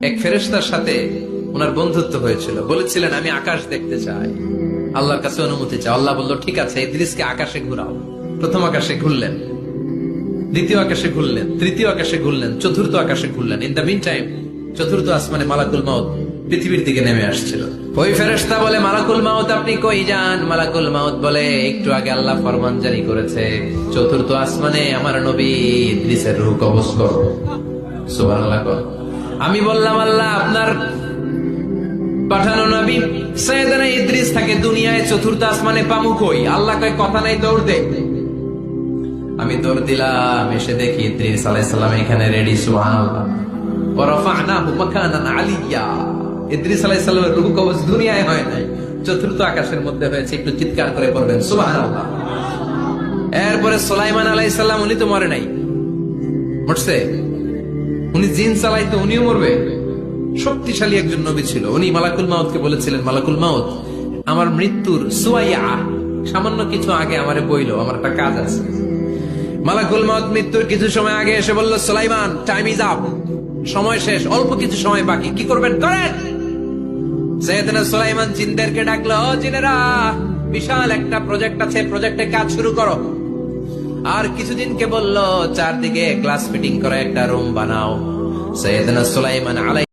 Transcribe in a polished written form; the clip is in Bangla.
এক ফেরেশতার সাথে ওনার বন্ধুত্ব হয়েছিল, বলেছিলেন আমি আকাশ দেখতে চাই, আল্লাহর কাছে অনুমতি চাই। আল্লাহ বলল ঠিক আছে, ইদ্রিসকে আকাশে ঘুরাও। প্রথম আকাশে ঘুরলেন, দ্বিতীয় আকাশে ঘুরলেন, তৃতীয় আকাশে ঘুরলেন, চতুর্থ আকাশে ঘুরলেন। ইন দ্য মিন টাইম চতুর্থ আসমানে মালাকুল মাউত পৃথিবীর দিকে নেমে আসছিল। ওই ফেরেশতা বলে, মালাকুল মাউত আপনি কই যান? মালাকুল মাউত বলে, একটু আগে আল্লাহ ফরমান জারি করেছে, চতুর্থ আসমানে আমার নবী ইদ্রিসের রূহ কবজ করো। সুবহানাল্লাহ। আমি বললাম, আল্লাহ আপনার পাঠানো নবী সাইয়েদনা ইদ্রিস থাকে দুনিয়ায়, চতুর্থ আসমানে পামু কই? আল্লাহ কয় কথা নাই, দৌড় দে। আমি দৌড় দিলাম, এসে দেখি ইদ্রিস আলাইহিস সালাম এখানে রেডি। সুবহানাল্লাহ। ওয়া রাফা'নাহু মাকানান আলিয়্যা। ইদ্রিস আলাইহিস সালামের রূহ কবজ দুনিয়ায় হয় নাই, চতুর্থ আকাশের মধ্যে হয়েছে। একটু চিৎকার করে পড়বেন সুবহানাল্লাহ। এরপরে সুলাইমান আলাইহিস সালাম, উনি তো মরে নাই, মরছে। উনি জিন চালাইতো, উনিও মরবে। শক্তিশালী একজন নবী ছিল। উনি মালাকুল মাউতকে বলেছিলেন, মালাকুল মাউত আমার মৃত্যুর সুয়াইয়া সামান্য কিছু আগে আমারে বইলো, আমার একটা কাজ আছে। মালাকুল মাউত মৃত্যুর কিছু সময় আগে এসে বলল, সুলাইমান টাইম ইজ আপ, সময় শেষ, অল্প কিছু সময় বাকি, কি করবেন করেন। সাইয়েদনা সুলাইমান জিনদেরকে ডাকলো, ও জিনেরা, বিশাল একটা প্রজেক্ট আছে, প্রজেক্টে কাজ শুরু করো। আর কিছুদিনকে বলল চারদিকে গ্লাস ফিটিং করা একটা রুম বানাও। সাইয়েদনা সুলাইমান আলাইহিস